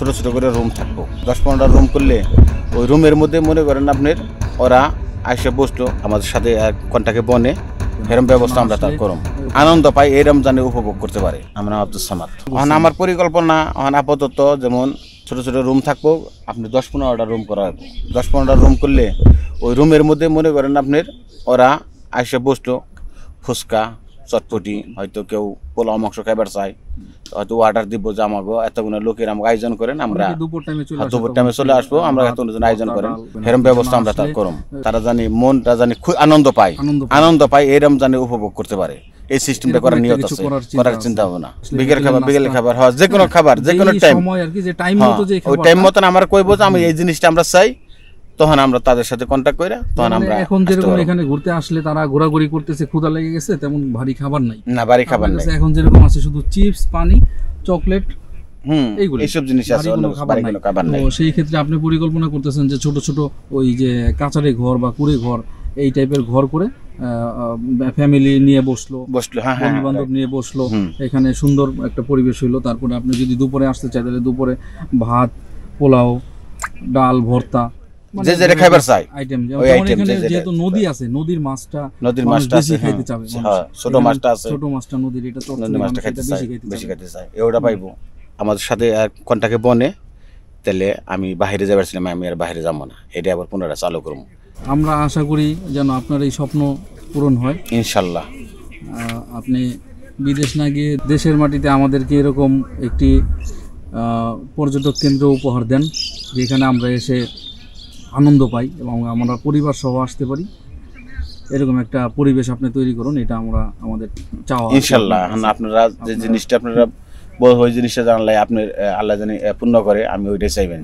ছোট ছোট করে রুম থাকবো, 10-15টা রুম করলে ওই রুমের মধ্যে মনে করেন আপনার ওরা আইসে বসলো আমাদের সাথে কন্টাকে বনে, এরকম ব্যবস্থা আমরা তার করম, আনন্দ পাই, এই রমজানে উপভোগ করতে পারে। আমরা আব্দুল সামাদ। এখন আমার পরিকল্পনা এখন আপাতত যেমন ছোট ছোট রুম থাকবো, আপনি 10-15টা রুম করা হবে, 10-15টা রুম করলে ওই রুমের মধ্যে মনে করেন আপনার ওরা আইসে বসলো, ফুচকা চটপটি, হয়তো কেউ পোলাও মাংস খাইবার চায়, হয়তো অর্ডার দিব যে আমাকে এতগুলো লোকের আমাকে আয়োজন করেন, আমরা দুপুর টাইমে চলে আসবো, আমরা এতজন আয়োজন করেন, এরকম ব্যবস্থা আমরা তার করম, তারা জানি মনটা জানি খুব আনন্দ পায়, এই রমজানে উপভোগ করতে পারে। এই সিস্টেমটা করার নিয়ত আছে, করার চিন্তা ভাবনা। বিকেল খাবার হয়, যে কোনো খাবার, যে কোনো ওই টাইম মতন আমরা কইবো যে আমি এই জিনিসটা আমরা চাই, তখন আমরা তাদের সাথে কন্টাক্ট করে তখন আমরা এখন যেরকম এখানে ঘুরতে আসলে তারা ঘোরাঘুরি করতেছে, ক্ষুধা লেগে গেছে, তেমন ভারী খাবার নাই, না ভারী খাবার নাই, এখন যেরকম আছে শুধু চিপস, পানি, চকলেট, এইগুলো এইসব জিনিস আছে, অন্য খাবার নাই। তো সেই ক্ষেত্রে আপনি পরিকল্পনা করতেছেন যে ছোট ছোট ওই যে কাচারি ঘর বা কুড়ে ঘর, এই টাইপের ঘর করে ফ্যামিলি নিয়ে বসলো, বন্ধু বান্ধব নিয়ে বসলো, এখানে সুন্দর একটা পরিবেশ হইলো। তারপরে আপনি যদি দুপুরে আসতে চাই তাহলে দুপুরে ভাত, পোলাও, ডাল, ভর্তা, যে যেটা খাবার চাই আইটেম, যেহেতু নদী আছে, নদীর মাছটা আছে, খাইতে চাবে, ছোট মাছটা আছে, ছোট মাছটা নদীর, এটা তো মাছটা বেশি খাইতে চাই, ওটা পাইবো আমাদের সাথে কন্টাক্টে বনে, তাহলে আমি বাইরে যাবেছিলাম, আমি আর বাইরে যাবো না, এটা আবার পুনরায় চালু করবো। আমরা আশা করি যেন আপনার এই স্বপ্ন পূরণ হয় ইনশাল্লাহ। আপনি বিদেশ না গিয়ে দেশের মাটিতে আমাদেরকে এরকম একটি পর্যটক কেন্দ্র উপহার দেন, যেখানে আমরা এসে আনন্দ পাই এবং আমরা পরিবার সহ আসতে পারি, এরকম একটা পরিবেশ আপনি তৈরি করুন, এটা আমরা আমাদের চাওয়া ইনশাল্লাহ। আপনারা যে জিনিসটা আপনারা ওই জিনিসটা জানলে আপনার আল্লাহ জানি পূর্ণ করে, আমি ওইটাই চাইবেন।